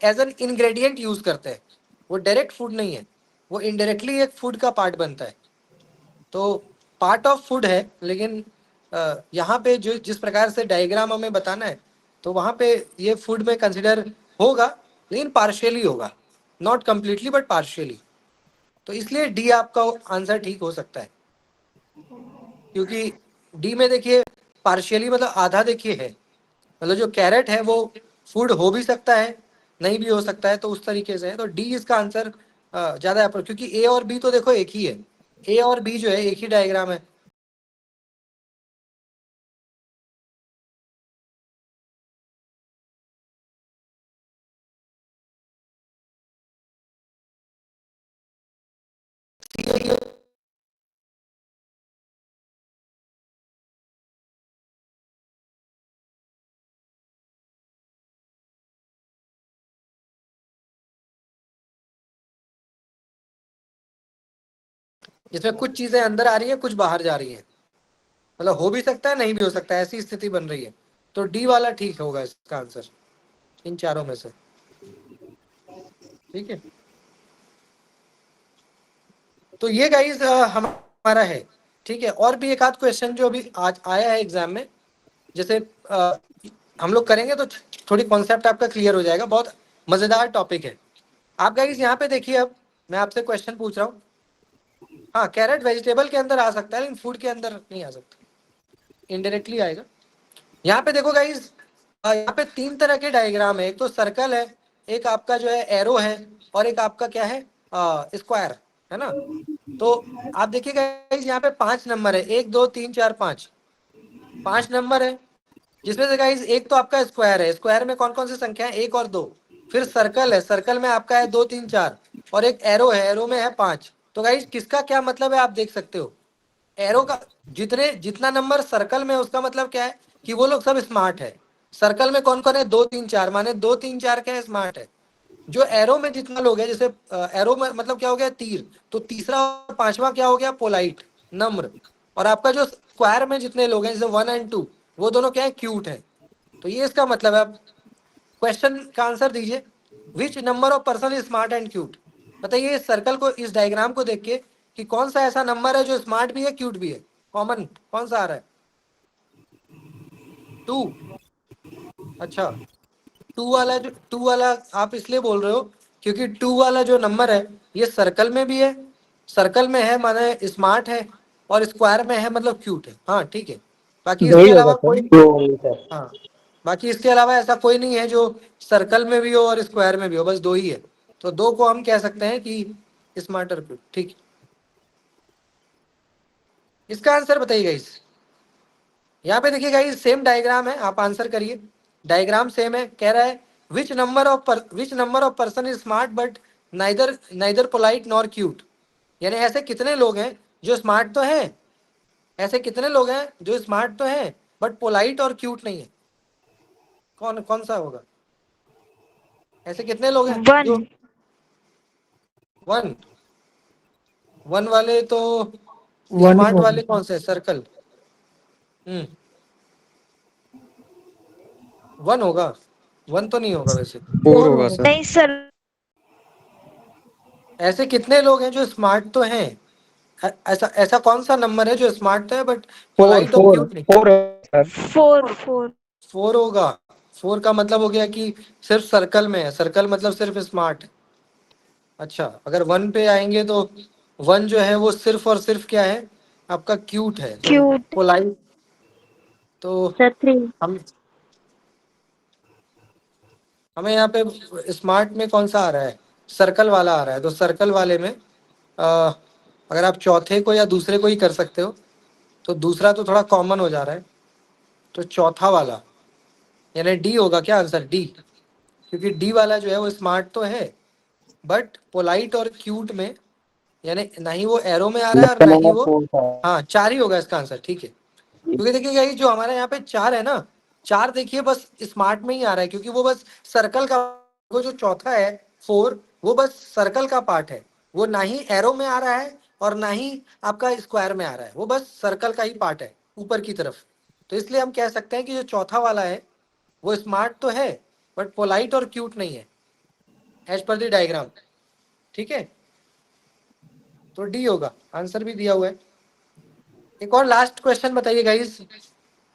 As an ingredient use करते हैं, वो डायरेक्ट फूड नहीं है, वो इनडायरेक्टली एक फूड का पार्ट बनता है। तो पार्ट ऑफ फूड है, लेकिन यहाँ पे जो जिस प्रकार से डायग्राम हमें बताना है, तो वहाँ पे ये फूड में कंसिडर होगा, लेकिन पार्शियली होगा, नॉट कंप्लीटली बट पार्शियली। तो इसलिए डी आपका आंसर ठीक हो सकता है, क्योंकि डी में देखिए पार्शियली मतलब आधा देखिए है, मतलब जो कैरेट है वो फूड हो भी सकता है, नहीं भी हो सकता है, तो उस तरीके से है। तो डी इसका आंसर ज्यादा है, क्योंकि ए और बी तो देखो एक ही है, ए और बी जो है एक ही डायग्राम है। जिसमें कुछ चीजें अंदर आ रही है, कुछ बाहर जा रही है, मतलब हो भी सकता है, नहीं भी हो सकता है, ऐसी स्थिति बन रही है। तो डी वाला ठीक होगा इसका आंसर इन चारों में से। ठीक है, तो ये गाइस हमारा है। ठीक है, और भी एक आध क्वेश्चन जो अभी आज आया है एग्जाम में, जैसे हम लोग करेंगे तो थोड़ी कॉन्सेप्ट आपका क्लियर हो जाएगा। बहुत मजेदार टॉपिक है। आप गाइस यहाँ पे देखिए, अब मैं आपसे क्वेश्चन पूछ रहा हूँ। हाँ, कैरेट वेजिटेबल के अंदर आ सकता है, लेकिन फूड के अंदर नहीं आ सकता, इनडायरेक्टली आएगा। यहाँ पे देखो गाइस, यहाँ पे तीन तरह के डायग्राम है, एक तो सर्कल है, एक आपका जो है एरो है, और एक आपका क्या है, स्क्वायर है ना। तो आप देखिए गाइस, यहाँ पे 5 नंबर है, 1 2 3 4 5, 5 नंबर है, जिसमें से गाइस एक तो आपका स्क्वायर है, स्क्वायर में कौन कौन सी संख्या है, 1 और 2। फिर सर्कल है, सर्कल में आपका है 2 3 4, और एक एरो है, एरो में है 5। तो गाइस किसका क्या मतलब है आप देख सकते हो। एरो का जितना नंबर सर्कल में है, उसका मतलब क्या है कि वो लोग सब स्मार्ट है। सर्कल में कौन कौन है, 2 3 4, माने 2 3 4 क्या है, स्मार्ट है। जो एरो में जितना लोग है, जैसे एरो में मतलब क्या हो गया, तीर, तो तीसरा और पांचवा क्या हो गया, पोलाइट, नम्र। और आपका जो स्क्वायर में जितने लोग हैं, जैसे 1 और 2, वो दोनों क्या है, क्यूट है। तो ये इसका मतलब है। अब क्वेश्चन का आंसर दीजिए, which number of person is smart and cute. बताइए इस सर्कल को, इस डायग्राम को देख के, कि कौन सा ऐसा नंबर है जो स्मार्ट भी है, क्यूट भी है। कॉमन कौन सा आ रहा है, 2। अच्छा, टू वाला आप इसलिए बोल रहे हो क्योंकि 2 वाला जो नंबर है, ये सर्कल में भी है, सर्कल में है माने स्मार्ट है, और स्क्वायर में है मतलब क्यूट है। हाँ ठीक है, बाकी दो इसके ही होगा अलावा सर, कोई, दो होंगे सर। हाँ, बाकी इसके अलावा ऐसा कोई नहीं है जो सर्कल में भी हो और स्क्वायर में भी हो, बस 2 ही है। तो 2 को हम कह सकते हैं कि स्मार्ट और क्यूट। ठीक है, इसका आंसर बताइएगा इस, यहाँ पे देखिएगा, ये सेम डायग्राम है, आप आंसर करिए। डायग्राम सेम है, कह रहा है which number of person is smart but neither neither polite nor cute. यानी ऐसे कितने लोग हैं जो स्मार्ट तो हैं, ऐसे कितने लोग हैं जो स्मार्ट तो हैं बट पोलाइट और क्यूट नहीं है। कौन कौन सा होगा, ऐसे कितने लोग हैं जो, 1। 1। 1 वाले तो, वन ही स्मार्ट होगा वाले सर। कौन से, सर्कल। 1 होगा, 1 तो नहीं होगा वैसे। 4 फोर होगा होगा। सर। नहीं सर, ऐसे कितने लोग हैं जो स्मार्ट तो हैं, ऐसा ऐसा कौन सा नंबर है जो स्मार्ट तो है बट फोर पोलाइट और फोर क्यूट नहीं। फोर है सर। 4 4। 4 होगा, 4 का मतलब हो गया कि सिर्फ सर्कल में है, सर्कल मतलब सिर्फ स्मार्ट है। अच्छा, अगर 1 पे आएंगे तो 1 जो है वो सिर्फ और सिर्फ क्या है, आपका क्यूट है, सॉरी, क्यूट। पोलाइट। तो सर 3। हम हमें यहाँ पे स्मार्ट में कौन सा आ रहा है, सर्कल वाला आ रहा है। तो सर्कल वाले में अगर आप चौथे को या दूसरे को ही कर सकते हो, तो दूसरा तो थोड़ा कॉमन हो जा रहा है, तो चौथा वाला यानी डी होगा क्या आंसर, डी। क्योंकि डी वाला जो है वो स्मार्ट तो है बट पोलाइट और क्यूट में, यानी ना ही वो एरो में आ रहा है और ना ही नंबर वो, 4 था। हाँ 4 ही होगा इसका आंसर। ठीक है, क्योंकि देखिए ये जो हमारे यहाँ पे 4 है ना, 4 देखिए बस स्मार्ट में ही आ रहा है, क्योंकि वो बस सर्कल का, वो जो चौथा है 4, वो बस सर्कल का पार्ट है, वो ना ही एरो में आ रहा है और ना ही आपका स्क्वायर में आ रहा है, वो बस सर्कल का ही पार्ट है ऊपर की तरफ। तो इसलिए हम कह सकते हैं कि जो चौथा वाला है वो स्मार्ट तो है बट पोलाइट और क्यूट नहीं है। एज पर द डायग्राम, ठीक है। तो डी होगा, आंसर भी दिया हुआ है। एक और लास्ट क्वेश्चन बताइए guys,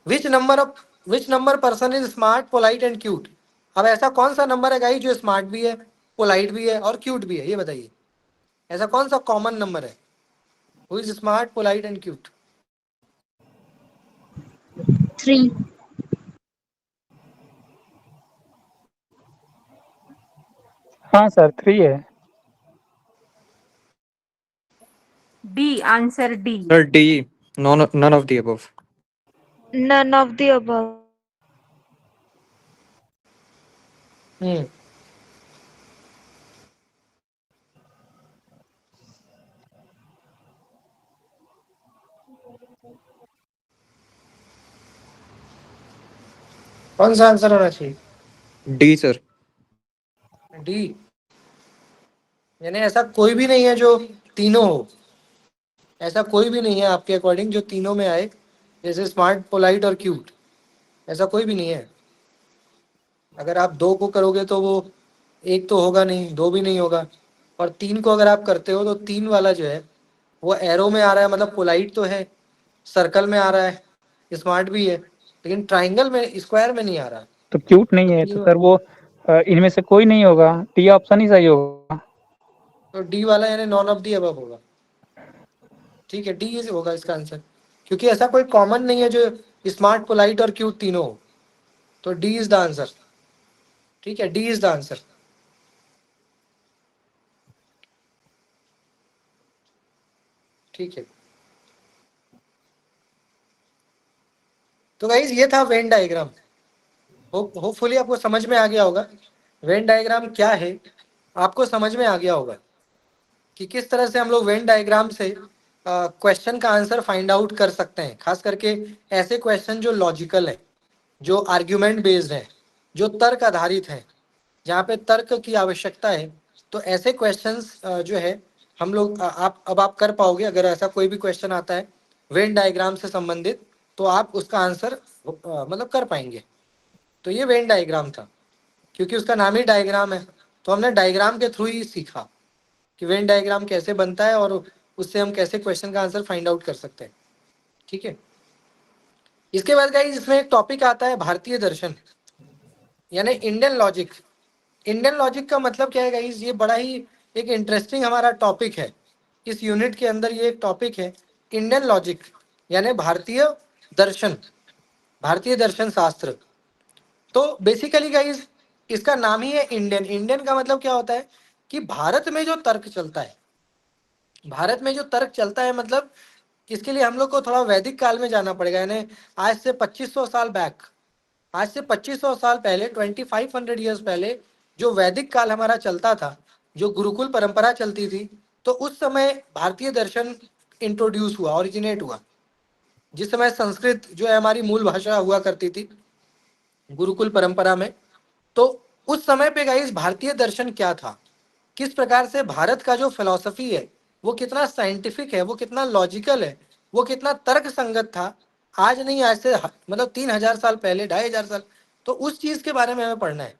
which number person is smart polite and cute. अब ऐसा कौन सा नंबर है गाइस जो स्मार्ट भी है, पोलाइट भी है और क्यूट भी है, ये बताइए। ऐसा कौन सा कॉमन नंबर है who is smart polite and cute. 3. हाँ सर 3 है। D, answer D. Sir, D. None of the above. None of the above. कौन सा आंसर होना चाहिए। D, sir. डी, यानी ऐसा कोई भी नहीं है जो तीनों हो, ऐसा कोई भी नहीं है आपके अकॉर्डिंग जो तीनों में आए, जैसे स्मार्ट पोलाइट और क्यूट, ऐसा कोई भी नहीं है। अगर आप दो को करोगे तो वो एक तो होगा नहीं, दो भी नहीं होगा, और तीन को अगर आप करते हो तो तीन वाला जो है वो एरो में आ रहा है, मतलब पोलाइट तो है, सर्कल में आ रहा है, स्मार्ट भी है, लेकिन ट्राइंगल में, स्क्वायर में नहीं आ रहा। तो क्यूट नहीं है तो सर वो इनमें से कोई नहीं होगा, डी ऑप्शन ही सही होगा। तो डी वाला यानी नॉन ऑफ दी अबव होगा, ठीक है, डी होगा इसका आंसर, क्योंकि ऐसा कोई कॉमन नहीं है जो स्मार्ट पोलाइट और क्यूट तीनों हो। तो डी इज द आंसर, ठीक है, डी इज द आंसर। ठीक है, तो गाइज ये था वेन डायग्राम। होपफुली आपको समझ में आ गया होगा वेन डायग्राम क्या है, आपको समझ में आ गया होगा कि किस तरह से हम लोग वेन डायग्राम से क्वेश्चन का आंसर फाइंड आउट कर सकते हैं, खास करके ऐसे क्वेश्चन जो लॉजिकल है, जो आर्ग्यूमेंट बेस्ड है, जो तर्क आधारित है, जहाँ पे तर्क की आवश्यकता है। तो ऐसे क्वेश्चंस जो है हम लोग आप कर पाओगे। अगर ऐसा कोई भी क्वेश्चन आता है वेन डायग्राम से संबंधित, तो आप उसका आंसर मतलब कर पाएंगे। तो ये वेन डायग्राम था, क्योंकि उसका नाम ही डायग्राम है, तो हमने डायग्राम के थ्रू ही सीखा कि वेन डायग्राम कैसे बनता है और उससे हम कैसे क्वेश्चन का आंसर फाइंड आउट कर सकते हैं। ठीक है, इसके बाद गाइस इसमें एक टॉपिक आता है भारतीय दर्शन, यानी इंडियन लॉजिक। इंडियन लॉजिक का मतलब क्या है गाइस, ये बड़ा ही एक इंटरेस्टिंग हमारा टॉपिक है। इस यूनिट के अंदर ये एक टॉपिक है इंडियन लॉजिक, यानी भारतीय दर्शन, भारतीय दर्शन शास्त्र। तो बेसिकली गाइस इसका नाम ही है इंडियन। इंडियन का मतलब क्या होता है कि भारत में जो तर्क चलता है, भारत में जो तर्क चलता है, मतलब इसके लिए हम लोग को थोड़ा वैदिक काल में जाना पड़ेगा, यानी आज से 2500 साल बैक, आज से 2500 साल पहले, 2500 ईयर्स पहले जो वैदिक काल हमारा चलता था, जो गुरुकुल परंपरा चलती थी, तो उस समय भारतीय दर्शन इंट्रोड्यूस हुआ, ओरिजिनेट हुआ। जिस समय संस्कृत जो है हमारी मूल भाषा हुआ करती थी गुरुकुल परंपरा में, तो उस समय पे गाइस भारतीय दर्शन क्या था, किस प्रकार से भारत का जो फिलॉसफी है वो कितना साइंटिफिक है, वो कितना लॉजिकल है, वो कितना तर्क संगत था, आज नहीं आज से मतलब 3000 साल पहले, 2500 साल। तो उस चीज के बारे में हमें पढ़ना है,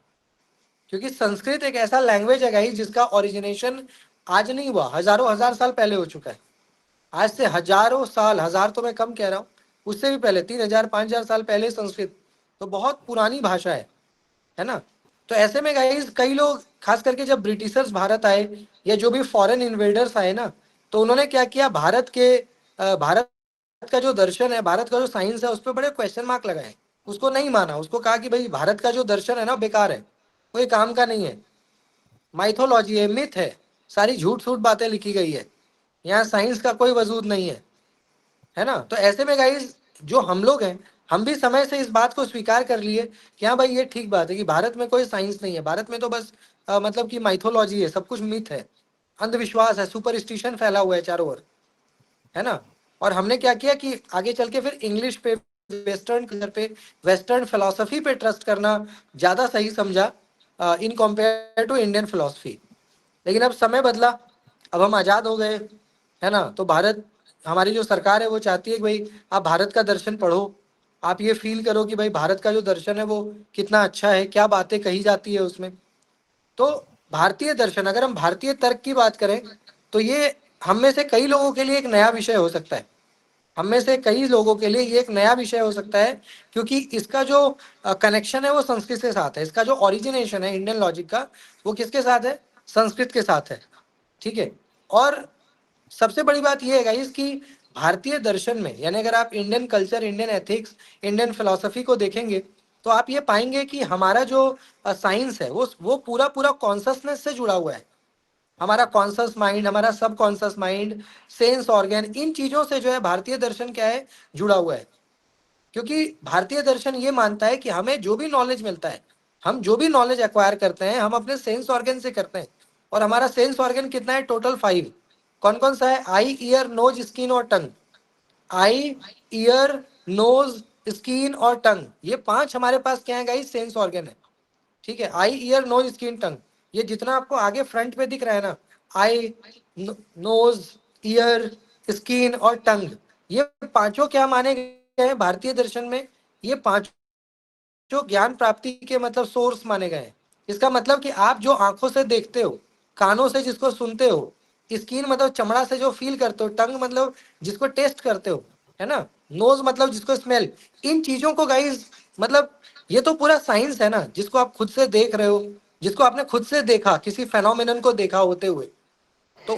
क्योंकि संस्कृत एक ऐसा लैंग्वेज है गाइस जिसका ओरिजिनेशन आज नहीं हुआ, हजारों हजार साल पहले हो चुका है। आज से हजारों साल, हजार तो मैं कम कह रहा हूँ, उससे भी पहले 3000 5000 साल पहले संस्कृत, तो बहुत पुरानी भाषा है ना। तो ऐसे में गाइस कई लोग, खास करके जब ब्रिटिशर्स भारत आए या जो भी फॉरेन इन्वेडर्स आए ना, तो उन्होंने क्या किया, भारत का जो दर्शन है, भारत का जो साइंस है, उस पर बड़े क्वेश्चन मार्क लगाए, उसको नहीं माना, उसको कहा कि भाई भारत का जो दर्शन है ना बेकार है, कोई काम का नहीं है, माइथोलॉजी है, मिथ है, सारी झूठ झूठ बातें लिखी गई है, यहाँ साइंस का कोई वजूद नहीं है ना। तो ऐसे में गाइस जो हम लोग हैं, हम भी समय से इस बात को स्वीकार कर लिए कि हाँ भाई ये ठीक बात है कि भारत में कोई साइंस नहीं है, भारत में तो बस मतलब कि माइथोलॉजी है, सब कुछ मिथ है, अंधविश्वास है, सुपरस्टिशन फैला हुआ है चारों ओर, है ना। और हमने क्या किया कि आगे चल के फिर इंग्लिश पे, वेस्टर्न कल्चर पे, वेस्टर्न फिलोसफी पे ट्रस्ट करना ज़्यादा सही समझा in compare to Indian philosophy. लेकिन अब समय बदला, अब हम आज़ाद हो गए, है ना। तो भारत, हमारी जो सरकार है वो चाहती है कि भाई आप भारत का दर्शन पढ़ो, आप ये फील करो कि भाई भारत का जो दर्शन है वो कितना अच्छा है, क्या बातें कही जाती है उसमें। तो भारतीय दर्शन, अगर हम भारतीय तर्क की बात करें तो ये हम में से कई लोगों के लिए एक नया विषय हो सकता है। हम में से कई लोगों के लिए ये एक नया विषय हो सकता है, क्योंकि इसका जो कनेक्शन है वो संस्कृत के साथ है। इसका जो ओरिजिनेशन है इंडियन लॉजिक का, वो किसके साथ है? संस्कृत के साथ है। ठीक है। और सबसे बड़ी बात यह है गाइस कि भारतीय दर्शन में, यानी अगर आप Indian culture, Indian ethics, Indian philosophy को देखेंगे तो आप ये पाएंगे कि हमारा जो साइंस है वो पूरा पूरा कॉन्शसनेस से जुड़ा हुआ है। हमारा कॉन्शस माइंड, हमारा सब कॉन्शस माइंड, सेंस ऑर्गन, इन चीजों से जो है भारतीय दर्शन क्या है, जुड़ा हुआ है। क्योंकि भारतीय दर्शन ये मानता है कि हमें जो भी नॉलेज मिलता है, हम जो भी नॉलेज एक्वायर करते हैं, हम अपने सेंस ऑर्गन से करते हैं। और हमारा सेंस ऑर्गन कितना है? टोटल 5। कौन कौन सा है? आई, ईयर, नोज, स्किन और टंग। आई, ईयर, नोज, स्किन और टंग, ये 5 हमारे पास क्या है गाइस? सेंस ऑर्गन है। ठीक है। आई, ईयर, नोज, स्किन, टंग, ये जितना आपको आगे फ्रंट पे दिख रहा है ना, आई, नोज, ईयर, स्किन और टंग, ये पांचों क्या माने गए हैं भारतीय दर्शन में? ये पांचों ज्ञान प्राप्ति के मतलब सोर्स माने गए हैं। इसका मतलब कि आप जो आंखों से देखते हो, कानों से जिसको सुनते हो, स्किन मतलब चमड़ा से जो फील करते हो, टंग मतलब जिसको टेस्ट करते हो, है ना, नोज मतलब जिसको स्मेल, इन चीजों को गाइस मतलब ये तो पूरा साइंस है ना, जिसको आप खुद से देख रहे हो, जिसको आपने खुद से देखा, किसी फेनोमेनन को देखा होते हुए, तो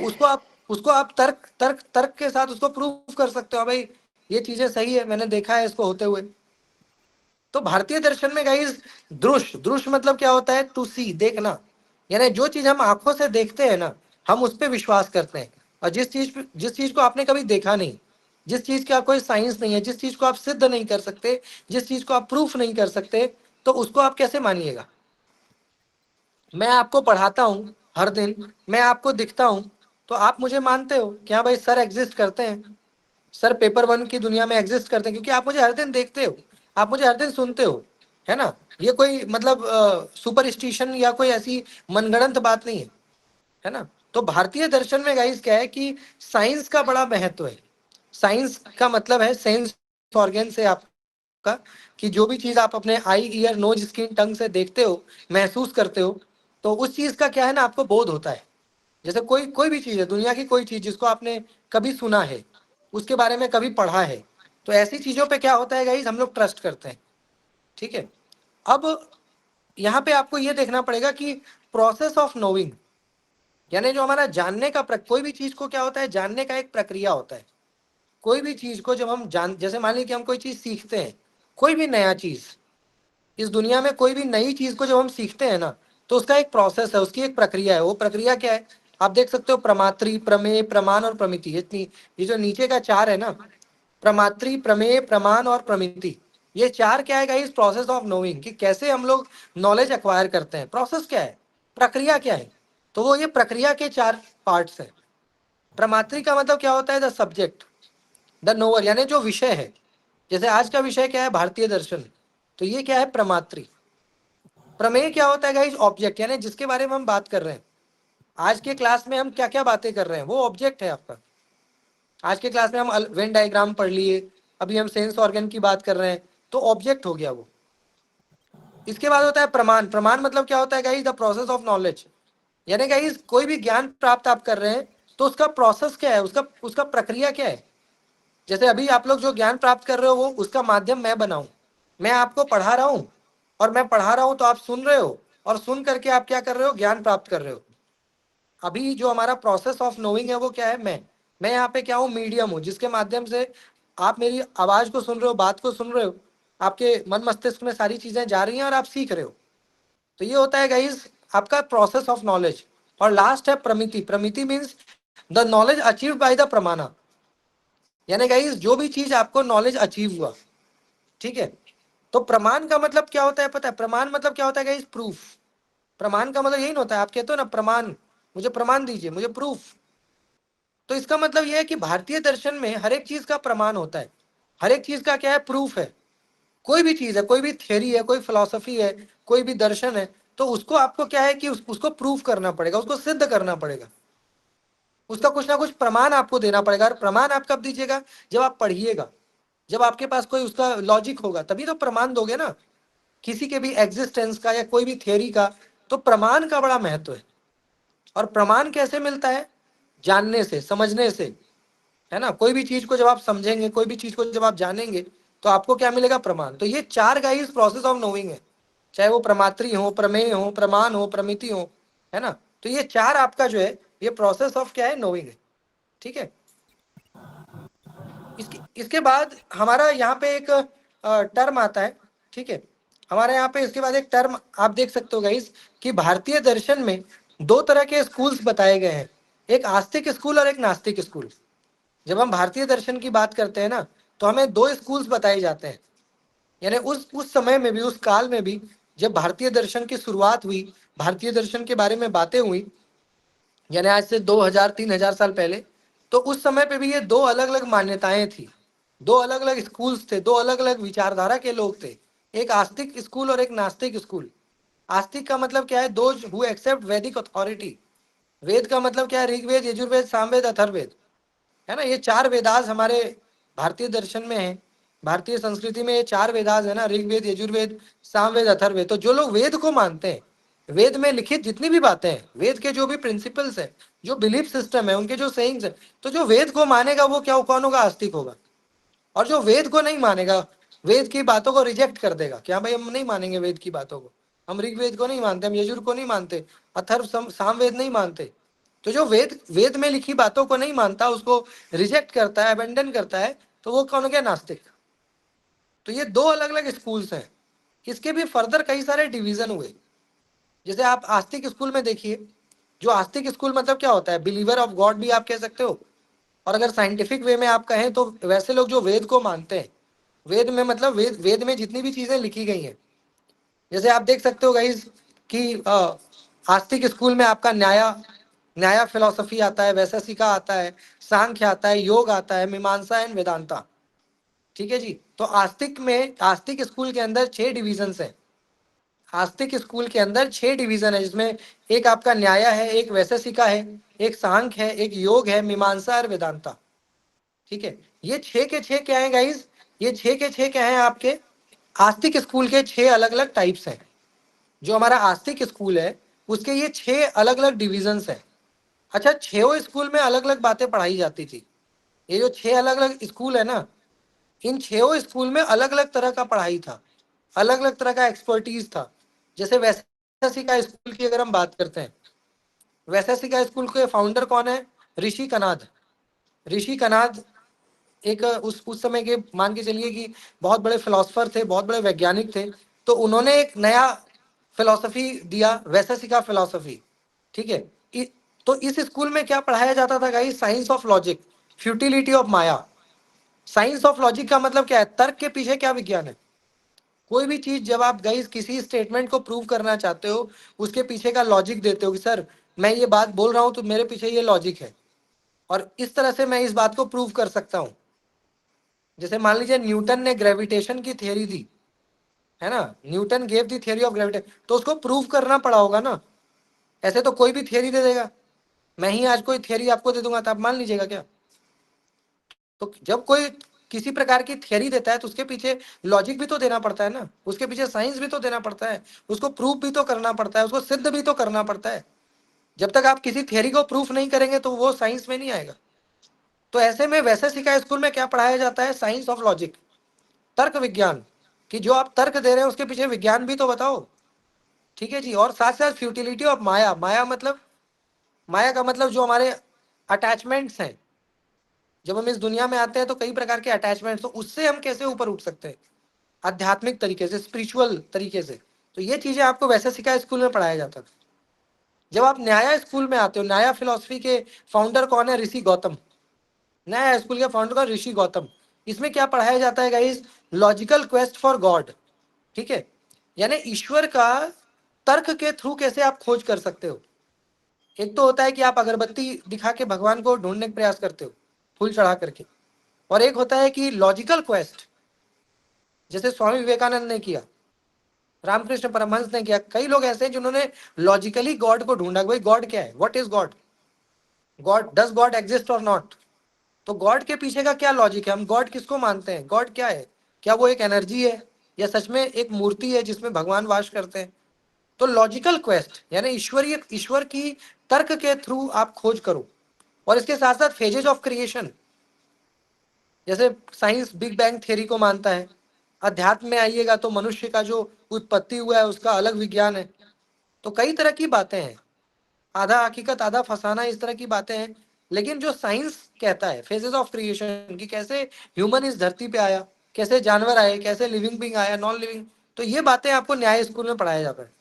उसको आप तर्क तर्क तर्क के साथ उसको प्रूव कर सकते हो, भाई ये चीजें सही है, मैंने देखा है इसको होते हुए। तो भारतीय दर्शन में गाइस दृश्य, दृश्य मतलब क्या होता है? टू सी, देखना। यानी जो चीज हम आंखों से देखते हैं ना, हम उस पर विश्वास करते हैं। और जिस चीज को आपने कभी देखा नहीं, जिस चीज का कोई साइंस नहीं है, जिस चीज को आप सिद्ध नहीं कर सकते, जिस चीज को आप प्रूफ नहीं कर सकते, तो उसको आप कैसे मानिएगा? मैं आपको पढ़ाता हूँ हर दिन, मैं आपको दिखता हूँ, तो आप मुझे मानते हो कि हाँ भाई सर एग्जिस्ट करते हैं, सर पेपर 1 की दुनिया में एग्जिस्ट करते हैं, क्योंकि आप मुझे हर दिन देखते हो, आप मुझे हर दिन सुनते हो, है ना। ये कोई मतलब सुपरस्टिशन या कोई ऐसी मनगढ़ंत बात नहीं है ना। तो भारतीय दर्शन में गाइस क्या है कि साइंस का बड़ा महत्व है। साइंस का मतलब है सेंस ऑर्गन से आपका, कि जो भी चीज आप अपने आई, ईयर, नोज, स्किन, टंग से देखते हो, महसूस करते हो, तो उस चीज का क्या है ना, आपको बोध होता है। जैसे कोई कोई भी चीज है, दुनिया की कोई चीज जिसको आपने कभी सुना है, उसके बारे में कभी पढ़ा है, तो ऐसी चीजों पे क्या होता है गाइस, हम लोग ट्रस्ट करते हैं। ठीक है। अब यहाँ पे आपको ये देखना पड़ेगा कि प्रोसेस ऑफ नोइंग, यानी जो हमारा जानने का कोई भी चीज को क्या होता है, जानने का एक प्रक्रिया होता है। कोई भी चीज को जब हम जैसे मान लीजिए कि हम कोई चीज सीखते हैं, कोई भी नया चीज इस दुनिया में, कोई भी नई चीज को जब हम सीखते हैं ना, तो उसका एक प्रोसेस है, उसकी एक प्रक्रिया है। वो प्रक्रिया क्या है? आप देख सकते हो, प्रमात्री, प्रमेय, प्रमाण और प्रमिति, ये जो नीचे का 4 है ना, प्रमात्री, प्रमेय, प्रमाण और प्रमिति, ये 4 क्या है इस प्रोसेस ऑफ नोइंग, कि कैसे हम लोग नॉलेज एक्वायर करते हैं। प्रोसेस क्या है, प्रक्रिया क्या है? तो वो ये प्रक्रिया के 4 पार्ट्स है। प्रमात्री का मतलब क्या होता है? द सब्जेक्ट, द नोअर, यानी जो विषय है। जैसे आज का विषय क्या है? भारतीय दर्शन, तो ये क्या है? प्रमात्री। प्रमेय क्या होता है गाइस? ऑब्जेक्ट, यानी जिसके बारे में हम बात कर रहे हैं। आज के क्लास में हम क्या क्या बातें कर रहे हैं, वो ऑब्जेक्ट है आपका। आज के क्लास में हम वेन डायग्राम पढ़ लिए, अभी हम सेंस ऑर्गन की बात कर रहे हैं, तो ऑब्जेक्ट हो गया वो। इसके बाद होता है प्रमाण। प्रमाण मतलब क्या होता है guys? The process of knowledge, यानी गाइस कोई भी ज्ञान प्राप्त आप कर रहे हैं, तो उसका प्रोसेस क्या है, उसका उसका प्रक्रिया क्या है। जैसे अभी आप लोग जो ज्ञान प्राप्त कर रहे हो, वो उसका माध्यम मैं बनाऊं, मैं आपको पढ़ा रहा हूं, और मैं पढ़ा रहा हूं तो आप सुन रहे हो, और सुन करके आप क्या कर रहे हो? ज्ञान प्राप्त कर रहे हो। अभी जो हमारा प्रोसेस ऑफ नोइंग है वो क्या है? मैं यहाँ पे क्या हूँ? मीडियम हूँ, जिसके माध्यम से आप मेरी आवाज को सुन रहे हो, बात को सुन रहे हो, आपके मन मस्तिष्क में सारी चीजें जा रही हैं और आप सीख रहे हो। तो ये होता है गाइस आपका प्रोसेस ऑफ नॉलेज। और लास्ट है प्रमिति। प्रमिति means the knowledge achieve by the प्रमाणा, यानी गाइस जो भी चीज आपको नॉलेज अचीव हुआ। ठीक है। तो प्रमाण का मतलब क्या होता है पता है? प्रमाण मतलब क्या होता है गाइस? प्रूफ। प्रमाण का मतलब यही ना होता है, आप कहते हो ना प्रमाण, मुझे प्रमाण दीजिए, मुझे प्रूफ। तो इसका मतलब यह है कि भारतीय दर्शन में हर एक चीज का प्रमाण होता है, हर एक चीज का क्या है? प्रूफ है। कोई भी चीज है, कोई भी थ्योरी है, कोई फिलॉसफी है, कोई भी दर्शन है, तो उसको आपको क्या है कि उसको प्रूफ करना पड़ेगा, उसको सिद्ध करना पड़ेगा, उसका कुछ ना कुछ प्रमाण आपको देना पड़ेगा। और प्रमाण आप कब दीजिएगा? जब आप पढ़िएगा, जब आपके पास कोई उसका लॉजिक होगा, तभी तो प्रमाण दोगे ना, किसी के भी एग्जिस्टेंस का या कोई भी थियरी का। तो प्रमाण का बड़ा महत्व है। और प्रमाण कैसे मिलता है? जानने से, समझने से, है ना। कोई भी चीज को जब आप समझेंगे, कोई भी चीज को जब आप जानेंगे, तो आपको क्या मिलेगा? प्रमाण। तो ये चार गाइस प्रोसेस ऑफ नोइंग है, चाहे वो प्रमात्री हो, प्रमेय हो, प्रमाण हो, प्रमिति हो, है ना। तो ये चार आपका जो है ये प्रोसेस ऑफ क्या है? नोइंग है, ठीक है। इसके बाद हमारा यहाँ पे एक टर्म आता है, ठीक है। हमारे यहाँ पे इसके बाद एक टर्म आप देख सकते हो गाइस कि भारतीय दर्शन में दो तरह के स्कूल्स बताए गए हैं, एक आस्तिक स्कूल और एक नास्तिक स्कूल। जब हम भारतीय दर्शन की बात करते हैं ना, तो हमें दो स्कूल्स बताए जाते हैं। यानी उस समय में भी, उस काल में भी, जब भारतीय दर्शन की शुरुआत हुई, भारतीय दर्शन के बारे में बातें हुई, यानी आज से 2000-3000 साल पहले, तो उस समय पे भी ये दो अलग अलग मान्यताएं थी, दो अलग अलग स्कूल्स थे, दो अलग अलग विचारधारा के लोग थे, एक आस्तिक स्कूल और एक नास्तिक स्कूल। आस्तिक का मतलब क्या है? दोज हु एक्सेप्ट वैदिक अथॉरिटी। वेद का मतलब क्या है? ऋग्वेद, यजुर्वेद, सामवेद, अथर्ववेद, है ना। ये चार वेदास हमारे भारतीय दर्शन में है, भारतीय संस्कृति में ये चार वेदास है ना, ऋग्वेद, यजुर्वेद, सामवेद, अथर्ववेद। तो जो लोग वेद को मानते हैं, वेद में लिखित जितनी भी बातें हैं, वेद के जो भी प्रिंसिपल्स है, जो बिलीफ सिस्टम है, उनके जो सेइंग्स है, तो जो वेद को मानेगा वो क्या, कौन होगा? आस्तिक होगा। और जो वेद को नहीं मानेगा, वेद की बातों को रिजेक्ट कर देगा, क्या भाई हम नहीं मानेंगे वेद की बातों को, हम ऋग्वेद को नहीं मानते, हम यजुर को नहीं मानते, अथर्व सामवेद नहीं मानते। तो जो वेद में लिखी बातों को नहीं मानता, उसको रिजेक्ट करता है, अबेंडन करता है, तो वो कौन हो गया? नास्तिक। तो ये दो अलग अलग स्कूल्स हैं। इसके भी फर्दर कई सारे डिवीजन हुए। जैसे आप आस्तिक स्कूल में देखिए, जो आस्तिक स्कूल मतलब क्या होता है? बिलीवर ऑफ गॉड भी आप कह सकते हो, और अगर साइंटिफिक वे में आप कहें तो वैसे लोग जो वेद को मानते हैं, वेद में मतलब वेद में जितनी भी चीजें लिखी गई हैं, जैसे आप देख सकते हो गाइस कि आस्तिक स्कूल में आपका न्याय फिलोसफी आता है, वैशेषिका आता है, सांख्य आता है, योग आता है, मीमांसा एंड वेदांता, ठीक है जी। तो आस्तिक स्कूल के अंदर 6 डिविजन्स हैं। आस्तिक स्कूल के अंदर 6 डिवीजन है, जिसमें एक आपका न्याय है, एक वैशेषिका है, एक सांख्य है, एक योग है, मीमांसा और वेदांता, ठीक है। ये 6 के 6 क्या है गाइस? ये 6 के 6 क्या है? आपके आस्तिक स्कूल के 6 अलग अलग टाइप्स हैं। जो हमारा आस्तिक स्कूल है उसके ये 6 अलग अलग डिविजन्स हैं। अच्छा, 6 स्कूल में अलग अलग बातें पढ़ाई जाती थी। ये जो 6 अलग अलग स्कूल है ना, इन 6 स्कूल में अलग अलग तरह का पढ़ाई था, अलग अलग तरह का एक्सपर्टीज था। जैसे वैशेषिका स्कूल की अगर हम बात करते हैं, वैशेषिका स्कूल के फाउंडर कौन है? ऋषि कनाद। ऋषि कनाद एक उस समय के मान के चलिए कि बहुत बड़े फिलोसफर थे, बहुत बड़े वैज्ञानिक थे। तो उन्होंने एक नया फिलोसफी दिया, वैशेषिका फिलोसफी, ठीक है। तो इस स्कूल में क्या पढ़ाया जाता था guys? Science of logic, futility of Maya. Science of logic का मतलब क्या है? तर्क के पीछे क्या विज्ञान है। कोई भी चीज जब आप गाइस किसी स्टेटमेंट को प्रूव करना चाहते हो, उसके पीछे का लॉजिक देते हो कि सर मैं ये बात बोल रहा हूं तो मेरे पीछे ये लॉजिक है, और इस तरह से मैं इस बात को प्रूव कर सकता हूं। जैसे मान लीजिए न्यूटन ने ग्रेविटेशन की थ्योरी दी, है ना, Newton gave the theory of gravitation, तो उसको प्रूव करना पड़ा होगा ना। ऐसे तो कोई भी थ्योरी दे देगा, मैं ही आज कोई थ्योरी आपको दे दूंगा तो आप मान लीजिएगा क्या? तो जब कोई किसी प्रकार की थ्योरी देता है तो उसके पीछे लॉजिक भी तो देना पड़ता है ना, उसके पीछे साइंस भी तो देना पड़ता है, उसको प्रूफ भी तो करना पड़ता है, उसको सिद्ध भी तो करना पड़ता है। जब तक आप किसी थ्योरी को प्रूफ नहीं करेंगे तो वो साइंस में नहीं आएगा। तो ऐसे में वैशेषिका स्कूल में क्या पढ़ाया जाता है? साइंस ऑफ लॉजिक, तर्क विज्ञान, कि जो आप तर्क दे रहे हैं उसके पीछे विज्ञान भी तो बताओ, ठीक है जी। और साथ साथ फ्यूटिलिटी ऑफ माया। माया का मतलब जो हमारे अटैचमेंट्स हैं, जब हम इस दुनिया में आते हैं तो कई प्रकार के अटैचमेंट्स, तो उससे हम कैसे ऊपर उठ सकते हैं आध्यात्मिक तरीके से, स्पिरिचुअल तरीके से। तो ये चीजें आपको वैशेषिका स्कूल में पढ़ाया जाता था। जब आप न्याय स्कूल में आते हो, न्याय फिलोसफी के फाउंडर कौन है? ऋषि गौतम। न्याय स्कूल के फाउंडर कौन? ऋषि गौतम। इसमें क्या पढ़ाया जाता है guys? Logical quest for God, ठीक है। यानी ईश्वर का तर्क के थ्रू कैसे आप खोज कर सकते हो। एक तो होता है कि आप अगरबत्ती दिखा के भगवान को ढूंढने का प्रयास करते हो, फूल चढ़ा करके, और एक होता है कि लॉजिकल क्वेस्ट, जैसे स्वामी विवेकानंद ने किया, रामकृष्ण परमहंस ने किया। कई लोग ऐसे हैं जिन्होंने लॉजिकली गॉड को ढूंढा, भाई गॉड क्या है, what is God, God does God exist और नॉट। तो गॉड के पीछे का क्या लॉजिक है, हम गॉड किसको मानते हैं, गॉड क्या है, क्या वो एक एनर्जी है या सच में एक मूर्ति है जिसमें भगवान वास करते हैं। तो लॉजिकल क्वेस्ट यानी ईश्वर की तर्क के थ्रू आप खोज करो। और इसके साथ साथ फेजेस ऑफ क्रिएशन, जैसे साइंस बिग बैंग थ्योरी को मानता है, अध्यात्म में आइएगा तो मनुष्य का जो उत्पत्ति हुआ है उसका अलग विज्ञान है। तो कई तरह की बातें हैं, आधा हकीकत आधा फसाना, इस तरह की बातें हैं। लेकिन जो साइंस कहता है फेजेस ऑफ क्रिएशन की, कैसे ह्यूमन इस धरती पे आया, कैसे जानवर आए, कैसे लिविंग बींग आया, नॉन लिविंग, तो ये बातें आपको न्याय स्कूल में पढ़ाया जाता है।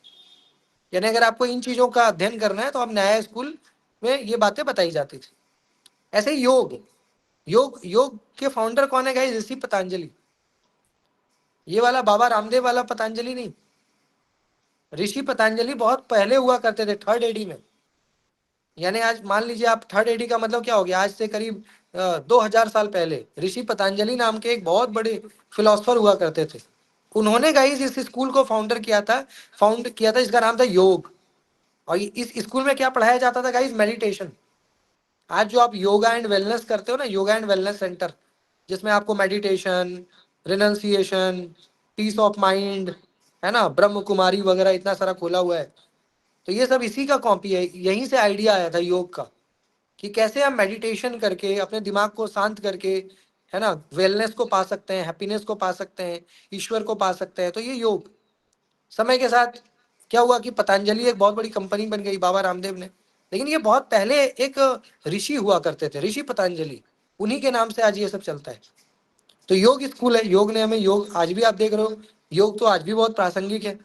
यानी अगर आपको इन चीजों का अध्ययन करना है तो आप न्याय स्कूल में ये बातें बताई जाती थी। ऐसे ही योग योग योग के फाउंडर कौन है गाइस? ऋषि पतंजलि। ये वाला बाबा रामदेव वाला पतंजलि नहीं, ऋषि पतंजलि बहुत पहले हुआ करते थे, 3rd एडी में। यानी आज मान लीजिए आप 3rd एडी का मतलब क्या हो गया, आज से करीब 2000 साल पहले ऋषि पतंजलि नाम के एक बहुत बड़े फिलोसफर हुआ करते थे। उन्होंने गाइस इस स्कूल को फाउंड किया था, इसका नाम था योग। और इस स्कूल में क्या पढ़ाया जाता था गाइस? मेडिटेशन। आज जो आप योगा एंड वेलनेस करते हो ना, योगा एंड वेलनेस सेंटर, जिसमें आपको meditation, renunciation, peace of mind, है ना, ब्रह्म कुमारी वगैरह इतना सारा खोला हुआ है, तो ये सब इसी का कॉपी है। यहीं से आइडिया आया था योग का, कि कैसे हम मेडिटेशन करके अपने दिमाग को शांत करके, है ना, वेलनेस को पा सकते हैं, हैप्पीनेस को पा सकते हैं, ईश्वर को पा सकते हैं। तो ये योग समय के साथ क्या हुआ कि पतंजलि एक बहुत बड़ी कंपनी बन गई बाबा रामदेव ने, लेकिन ये बहुत पहले एक ऋषि हुआ करते थे, ऋषि पतंजलि, उन्हीं के नाम से आज ये सब चलता है। तो योग स्कूल है, योग ने हमें, योग आज भी आप देख रहे हो, योग तो आज भी बहुत प्रासंगिक है।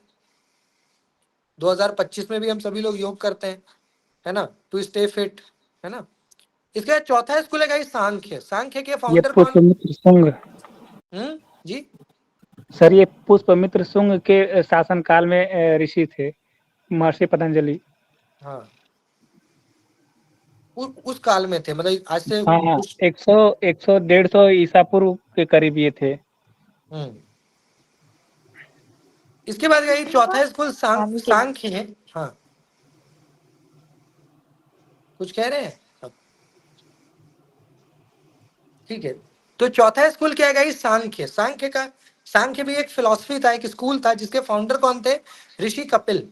2025 में भी हम सभी लोग योग करते हैं, है ना, टू स्टे फिट, है ना। इसके बाद चौथा स्कूल है गाइस सांख्य। सांख्य के ये फाउंडर कौन? पुष्पमित्र शुंग, जी, सर ये पुष्पमित्र शुंग के शासन काल में ऋषि थे महर्षि पतंजलि। हाँ, उस काल में थे, मतलब आज से हाँ हाँ, कुछ 100 100 150 ईसा पूर्व के करीब ये थे। इसके बाद गई चौथा स्कूल सांख्य है। हाँ, कुछ कह रहे हैं आप? ठीक है, तो चौथा स्कूल क्या है गाइस? सांख्य। सांख्य भी एक फिलॉसफी था, एक स्कूल था, जिसके फाउंडर कौन थे? ऋषि कपिल।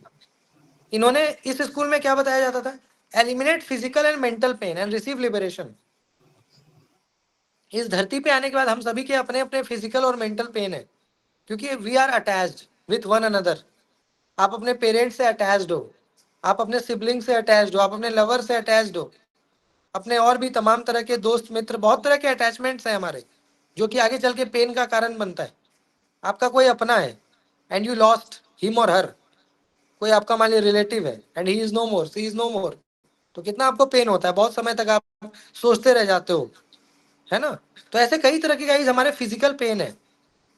इन्होंने, इस स्कूल में क्या बताया जाता था? Eliminate physical and mental pen and receive liberation. इस धरती पे आने के बाद हम सभी के अपने अपने फिजिकल और मेंटल पेन है, क्योंकि we are attached with one another. आप अपने पेरेंट्स से अटैच्ड हो, आप अपने सिबलिंग से अटैच्ड हो, आप अपने लवर से अटैच्ड हो, अपने और भी तमाम तरह के दोस्त मित्र, बहुत तरह के अटैचमेंट्स हैं हमारे, जो कि आगे चल के पेन का कारण बनता है। आपका कोई अपना है एंड यू लॉस्ट हिम और हर, कोई आपका मान लीजिए रिलेटिव है and he is no more, she is no more, तो कितना आपको पेन होता है, बहुत समय तक आप सोचते रह जाते हो, है ना। तो ऐसे कई तरह के गाइस हमारे फिजिकल पेन है,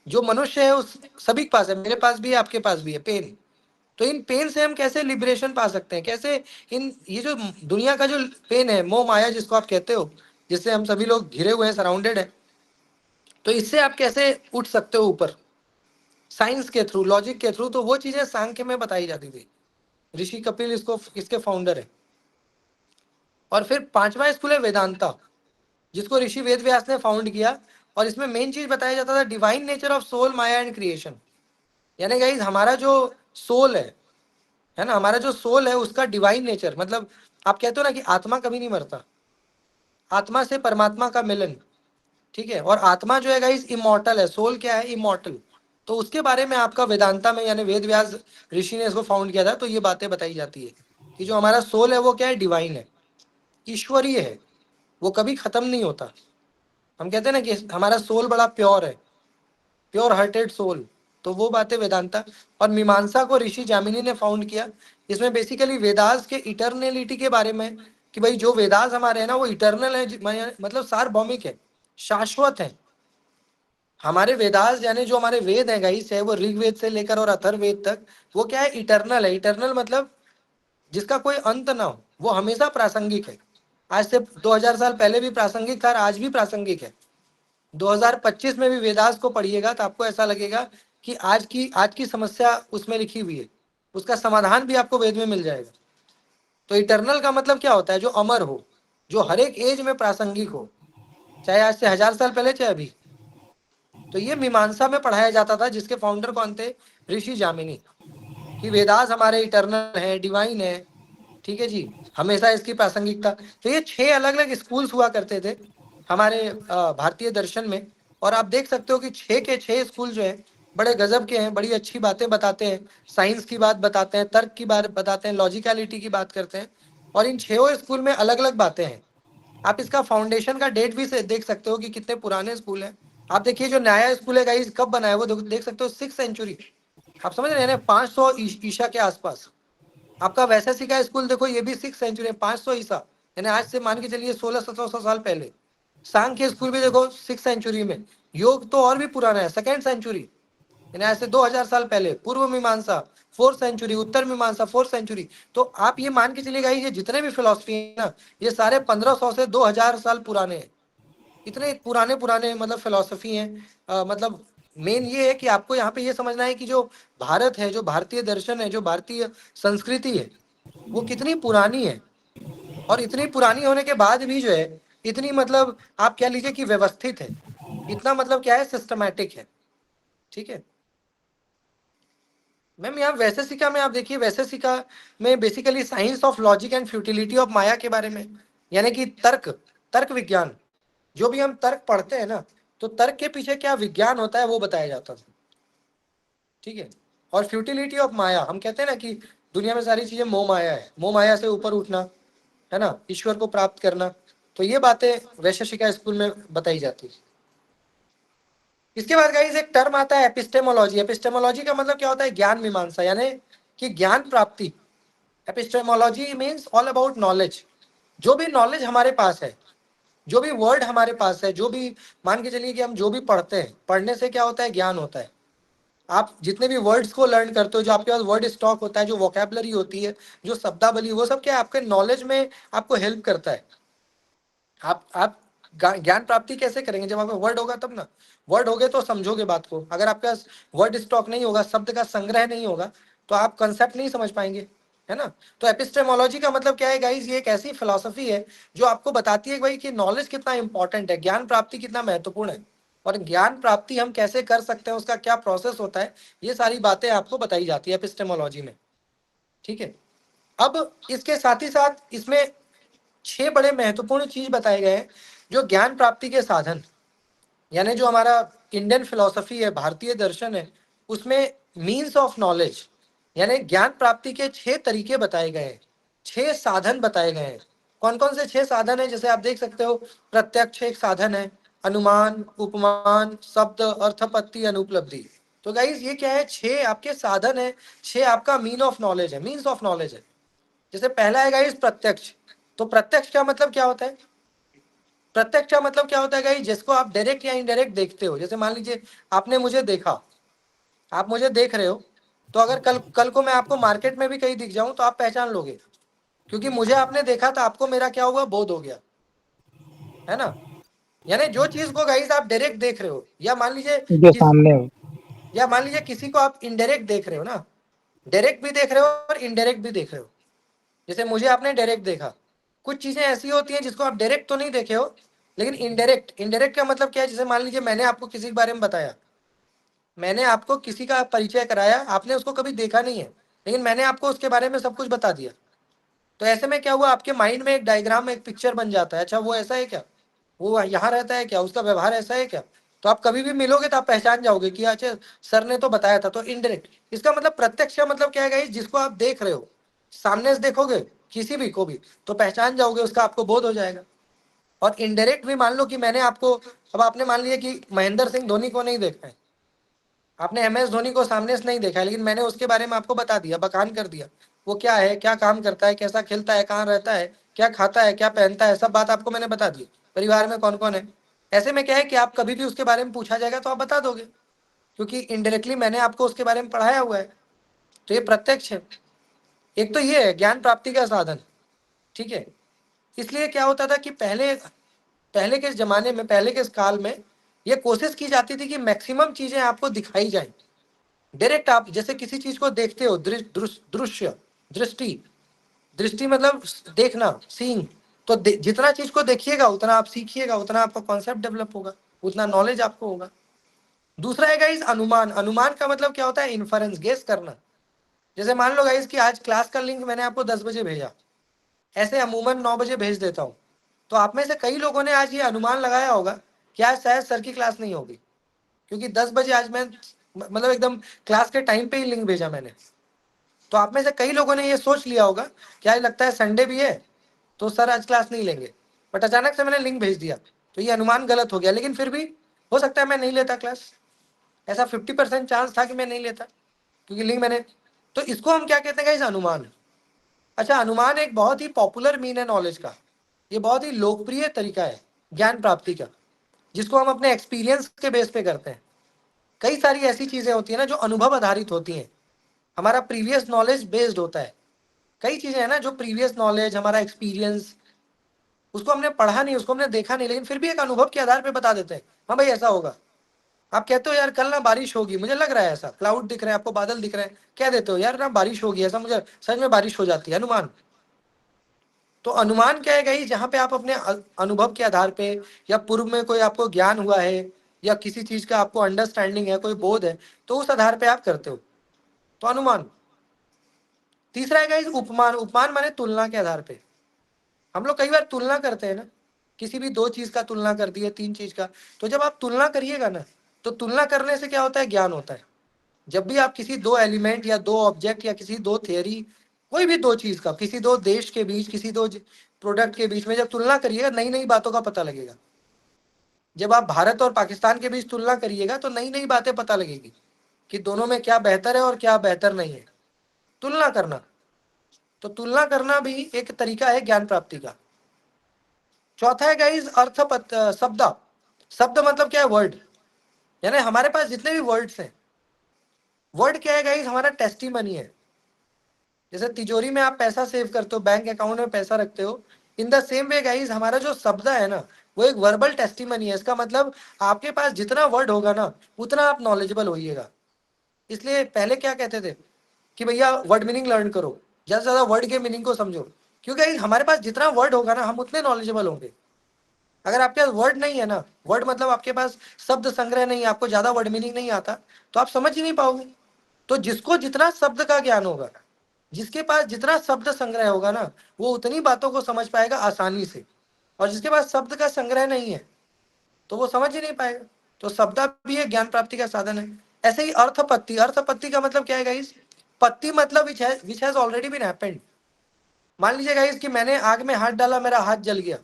जो मनुष्य है उस सभी के पास है, मेरे पास भी है, आपके पास भी है पेन। तो इन पेन से हम कैसे लिबरेशन पा सकते हैं? कैसे इन, ये जो दुनिया का जो पेन है, मोह माया जिसको आप कहते हो, जिससे हम सभी लोग घिरे हुए हैं, सराउंडेड है, तो इससे आप कैसे उठ सकते हो ऊपर? साइंस के थ्रू, लॉजिक के थ्रू। तो वो चीजें सांख्य में बताई जाती थी। ऋषि कपिल इसके फाउंडर है। और फिर पांचवा स्कूल है वेदांता, जिसको ऋषि वेद व्यास ने फाउंड किया। और इसमें मेन चीज बताया जाता था divine nature of soul, maya and creation. यानी गाइस हमारा जो सोल है ना, हमारा जो सोल है उसका डिवाइन नेचर, मतलब आप कहते हो ना कि आत्मा कभी नहीं मरता, आत्मा से परमात्मा का मिलन, ठीक है। और आत्मा जो है गाइस इमॉर्टल है, सोल क्या है? इमॉर्टल। तो उसके बारे में आपका वेदांता में, यानी वेद व्यास ऋषि ने इसको फाउंड किया था, तो ये बातें बताई जाती है कि जो हमारा सोल है वो क्या है? डिवाइन है, ईश्वरीय है, वो कभी खत्म नहीं होता। हम कहते हैं ना कि हमारा सोल बड़ा प्योर है, प्योर हार्टेड सोल। तो वो बातें वेदांता। और मीमांसा को ऋषि जामिनी ने फाउंड किया। इसमें बेसिकली वेदास के इटर्नलिटी के बारे में, कि भाई जो वेदास हमारे हैं ना वो इटर्नल है, मतलब सार्वभौमिक है, शाश्वत है। हमारे वेदास यानी जो हमारे वेद हैं गाइस, है वो ऋग्वेद से लेकर और अथर्ववेद तक, वो क्या है? इटर्नल है। इटर्नल मतलब जिसका कोई अंत ना हो, वो हमेशा प्रासंगिक है। आज से 2000 साल पहले भी प्रासंगिक था और आज भी प्रासंगिक है। 2025 में भी वेदास को पढ़िएगा तो आपको ऐसा लगेगा कि आज की समस्या उसमें लिखी हुई है, उसका समाधान भी आपको वेद में मिल जाएगा। तो इटर्नल का मतलब क्या होता है? जो अमर हो, जो हर एक एज में प्रासंगिक हो, चाहे आज से 1000 साल पहले चाहे अभी। तो ये मीमांसा में पढ़ाया जाता था, जिसके फाउंडर कौन थे? ऋषि जामिनी। कि वेदास हमारे इटर्नल है, डिवाइन है, ठीक है जी, हमेशा इसकी प्रासंगिकता। तो ये 6 अलग अलग स्कूल्स हुआ करते थे हमारे भारतीय दर्शन में। और आप देख सकते हो कि 6 के 6 स्कूल जो है बड़े गजब के हैं, बड़ी अच्छी बातें बताते हैं, साइंस की बात बताते हैं, तर्क की बात बताते हैं, लॉजिकलिटी की बात करते हैं। और इन 6 स्कूल में अलग अलग बातें हैं। आप इसका फाउंडेशन का डेट भी से देख सकते हो कि कितने पुराने स्कूल हैं। आप देखिए जो नया स्कूल है गाइस कब बना है वो देख सकते हो 6th सेंचुरी। आप समझ रहे हैं ना, 500 ईसा के आसपास। आपका वैसे का स्कूल देखो ये भी 6th सेंचुरी, 500 ईसा, यानी आज से मान के चलिए 1600-1700 साल पहले। सांग के स्कूल भी देखो 6th सेंचुरी में। योग तो और भी पुराना है, 2nd सेंचुरी, यानी आज से 2000 साल पहले। पूर्व मीमांसा 4th सेंचुरी, उत्तर मीमांसा 4th सेंचुरी। तो आप ये मान के चलिएगा ये जितने भी फिलोसफी है ना, ये सारे 1500 से 2000 साल पुराने हैं। इतने पुराने पुराने मतलब फिलोसफी हैं। मतलब मेन ये है कि आपको यहाँ पे ये समझना है कि जो भारत है, जो भारतीय दर्शन है, जो भारतीय संस्कृति है, वो कितनी पुरानी है। और इतनी पुरानी होने के बाद भी जो है इतनी मतलब आप क्या लीजिए कि व्यवस्थित है, इतना मतलब क्या है, सिस्टमैटिक है। ठीक है मैम, यहाँ वैशेषिका में आप देखिए, वैशेषिका में basically science of logic and futility of maya के बारे में, यानी कि तर्क विज्ञान, जो भी हम तर्क पढ़ते हैं ना, तो तर्क के पीछे क्या विज्ञान होता है वो बताया जाता था। ठीक है, और फ्यूटिलिटी ऑफ माया, हम कहते हैं ना कि दुनिया में सारी चीजें मोह माया है, मोह माया से ऊपर उठना है ना, ईश्वर को प्राप्त करना। तो ये बातें वैशेषिका स्कूल में बताई जाती है। इसके बाद गाइस एक टर्म आता है एपिस्टेमोलॉजी। एपिस्टेमोलॉजी का मतलब क्या होता है, ज्ञान मीमांसा, यानी कि ज्ञान प्राप्ति। Epistemology means all about knowledge. जो भी नॉलेज हमारे पास है, जो भी वर्ड हमारे पास है, जो भी मान के चलिए कि हम जो भी पढ़ते हैं, पढ़ने से क्या होता है, ज्ञान होता है। आप जितने भी वर्ड्स को लर्न करते हो, जो आपके पास वर्ड स्टॉक होता है, जो वोकैबुलरी होती है, जो शब्दावली, वो सब क्या है, आपके नॉलेज में आपको हेल्प करता है। आप ज्ञान प्राप्ति कैसे करेंगे, जब आपका वर्ड होगा तब ना। वर्ड होगे तो समझोगे बात को। अगर आपके पास वर्ड स्टॉक नहीं होगा, शब्द का संग्रह नहीं होगा, तो आप कंसेप्ट नहीं समझ पाएंगे, है ना। तो एपिस्टेमोलॉजी का मतलब क्या है गाइस, ये एक ऐसी फिलॉसफी है जो आपको बताती है भाई कि नॉलेज कितना इंपॉर्टेंट है, ज्ञान प्राप्ति कितना महत्वपूर्ण है, और ज्ञान प्राप्ति हम कैसे कर सकते हैं, उसका क्या प्रोसेस होता है, ये सारी बातें आपको बताई जाती है एपिस्टेमोलॉजी में। ठीक है, अब इसके साथ ही साथ इसमें 6 बड़े महत्वपूर्ण चीज बताए गए हैं जो ज्ञान प्राप्ति के साधन, यानी जो हमारा इंडियन फिलॉसफी है, भारतीय दर्शन है, उसमें मीन्स ऑफ नॉलेज, यानी ज्ञान प्राप्ति के 6 तरीके बताए गए हैं, 6 साधन बताए गए हैं। कौन कौन से 6 साधन है, जैसे आप देख सकते हो, प्रत्यक्ष एक साधन है, अनुमान, उपमान, शब्द, अर्थपत्ति, अनुपलब्धि। तो गाइस ये क्या है, 6 आपके साधन है, 6 आपका मीन ऑफ नॉलेज है, मीन्स ऑफ नॉलेज है। जैसे पहला है गाइस प्रत्यक्ष। तो प्रत्यक्ष का मतलब क्या होता है, प्रत्यक्ष का मतलब क्या होता है गाइस, जिसको आप डायरेक्ट या इनडायरेक्ट देखते हो। जैसे मान लीजिए आपने मुझे देखा, आप मुझे देख रहे हो, तो अगर कल कल को मैं आपको मार्केट में भी कहीं दिख जाऊं तो आप पहचान लोगे, क्योंकि मुझे आपने देखा था, आपको मेरा क्या हुआ, बोध हो गया, है ना। यानी जो चीज को गाइस आप डायरेक्ट देख रहे हो, या मान लीजिए जो सामने हो, या मान लीजिए किसी को आप इनडायरेक्ट देख रहे हो ना, डायरेक्ट भी देख रहे हो और इनडायरेक्ट भी देख रहे हो। जैसे मुझे आपने डायरेक्ट देखा, कुछ चीजें ऐसी होती हैं जिसको आप डायरेक्ट तो नहीं देखे हो, लेकिन इनडायरेक्ट। इनडायरेक्ट का मतलब क्या है, जैसे मान लीजिए मैंने आपको किसी के बारे में बताया, मैंने आपको किसी का परिचय कराया, आपने उसको कभी देखा नहीं है, लेकिन मैंने आपको उसके बारे में सब कुछ बता दिया। तो ऐसे में क्या हुआ, आपके माइंड में एक डायग्राम, एक पिक्चर बन जाता है, अच्छा वो ऐसा है क्या, वो यहाँ रहता है क्या, उसका व्यवहार ऐसा है क्या। तो आप कभी भी मिलोगे तो आप पहचान जाओगे कि अच्छा सर ने तो बताया था। तो इनडायरेक्ट, इसका मतलब प्रत्यक्ष का मतलब क्या है, जिसको आप देख रहे हो, सामने से देखोगे किसी भी को भी तो पहचान जाओगे, उसका आपको बोध हो जाएगा। और इनडायरेक्ट भी मान लो कि मैंने आपको, अब आपने मान लिया कि महेंद्र सिंह धोनी को नहीं देखा है, आपने MS धोनी को सामने से नहीं देखा है, लेकिन मैंने उसके बारे में आपको बता दिया, बखान कर दिया, वो क्या है, क्या काम करता है, कैसा खेलता है, कहाँ रहता है, क्या खाता है, क्या पहनता है, सब बात आपको मैंने बता दी, परिवार में कौन कौन है। ऐसे में क्या है कि आप कभी भी उसके बारे में पूछा जाएगा तो आप बता दोगे, क्योंकि इनडायरेक्टली मैंने आपको उसके बारे में पढ़ाया हुआ है। तो ये प्रत्यक्ष है। एक तो ये है ज्ञान प्राप्ति का साधन। ठीक है, इसलिए क्या होता था कि पहले के जमाने में, पहले के काल में ये कोशिश की जाती थी कि मैक्सिमम चीजें आपको दिखाई जाए डायरेक्ट। आप जैसे किसी चीज को देखते हो, दृश्य, दृष्टि, दृष्टि मतलब देखना, सीइंग। तो जितना चीज को देखिएगा उतना आप सीखिएगा, उतना आपका कॉन्सेप्ट डेवलप होगा, उतना नॉलेज आपको होगा। दूसरा है गाइस अनुमान। अनुमान का मतलब क्या होता है, इन्फरेंस, गेस करना। जैसे मान लो गाइस कि आज क्लास का लिंक मैंने आपको 10 बजे भेजा, ऐसे अमूमन 9 बजे भेज देता हूँ, तो आप में से कई लोगों ने आज ये अनुमान लगाया होगा कि आज शायद सर की क्लास नहीं होगी, क्योंकि 10 बजे आज मैं मतलब एकदम क्लास के टाइम पे ही लिंक भेजा मैंने। तो आप में से कई लोगों ने ये सोच लिया होगा कि आज लगता है संडे भी है तो सर आज क्लास नहीं लेंगे, बट अचानक से मैंने लिंक भेज दिया, तो ये अनुमान गलत हो गया। लेकिन फिर भी हो सकता है मैं नहीं लेता क्लास, ऐसा 50% चांस था कि मैं नहीं लेता, क्योंकि लिंक मैंने, तो इसको हम क्या कहते हैं गाइस? अनुमान। अच्छा, अनुमान एक बहुत ही पॉपुलर मीन है नॉलेज का, ये बहुत ही लोकप्रिय तरीका है ज्ञान प्राप्ति का, जिसको हम अपने एक्सपीरियंस के बेस पे करते हैं। कई सारी ऐसी चीजें होती है ना जो अनुभव आधारित होती हैं, हमारा प्रीवियस नॉलेज बेस्ड होता है। कई चीजें हैं ना जो प्रीवियस नॉलेज, हमारा एक्सपीरियंस, उसको हमने पढ़ा नहीं, उसको हमने देखा नहीं, लेकिन फिर भी एक अनुभव के आधार पे बता देते हैं, हाँ भाई ऐसा होगा। आप कहते हो यार कल ना बारिश होगी, मुझे लग रहा है ऐसा, क्लाउड दिख रहे हैं आपको, बादल दिख रहे हैं, कह देते हो यार ना बारिश होगी, ऐसा मुझे सच में बारिश हो जाती है। अनुमान। तो अनुमान क्या है गाइस? जहां पे आप अपने अनुभव के आधार पे, या पूर्व में कोई आपको ज्ञान हुआ है, या किसी चीज का आपको अंडरस्टैंडिंग है, कोई बोध है, तो उस आधार पे आप करते हो, तो अनुमान। तीसरा है गाइस उपमान। उपमान माने तुलना के आधार पे। हम लोग कई बार तुलना करते हैं ना, किसी भी दो चीज का तुलना कर दिए, तीन चीज का, तो जब आप तुलना करिएगा ना, तो तुलना करने से क्या होता है? ज्ञान होता है। जब भी आप किसी दो एलिमेंट या दो ऑब्जेक्ट या किसी दो थियरी, कोई भी दो चीज का, किसी दो देश के बीच, किसी दो प्रोडक्ट के बीच में जब तुलना करिएगा, नई नई बातों का पता लगेगा। जब आप भारत और पाकिस्तान के बीच तुलना करिएगा तो नई नई बातें पता लगेगी कि दोनों में क्या बेहतर है और क्या बेहतर नहीं है। तुलना करना, तो तुलना करना भी एक तरीका है ज्ञान प्राप्ति का। चौथा है गाइस शब्द। शब्द मतलब क्या है? वर्ड। यानी हमारे पास जितने भी वर्ड्स हैं, वर्ड क्या है गाइस? हमारा टेस्टिमनी है। जैसे तिजोरी में आप पैसा सेव करते हो, बैंक अकाउंट में पैसा रखते हो, in the same way guys हमारा जो शब्द है ना, वो एक वर्बल टेस्टिमनी है। इसका मतलब आपके पास जितना वर्ड होगा ना, उतना आप नॉलेजेबल होइएगा। इसलिए पहले क्या कहते थे कि भैया वर्ड मीनिंग लर्न करो, ज्यादा से ज्यादा वर्ड के मीनिंग को समझो, क्योंकि हमारे पास जितना वर्ड होगा ना, हम उतने नॉलेजेबल होंगे। अगर आपके पास वर्ड नहीं है ना, वर्ड मतलब आपके पास शब्द संग्रह नहीं है, आपको ज्यादा वर्ड मीनिंग नहीं आता, तो आप समझ ही नहीं पाओगे। तो जिसको जितना शब्द का ज्ञान होगा, जिसके पास जितना शब्द संग्रह होगा ना, वो उतनी बातों को समझ पाएगा आसानी से। और जिसके पास शब्द का संग्रह नहीं है, तो वो समझ ही नहीं पाएगा। तो शब्द भी एक ज्ञान प्राप्ति का साधन है। ऐसे ही अर्थपत्ति। अर्थपत्ति का मतलब क्या है गाइस? पत्ति मतलब which has already been happened. मान लीजिए गाइस कि मैंने आग में हाथ डाला, मेरा हाथ जल गया,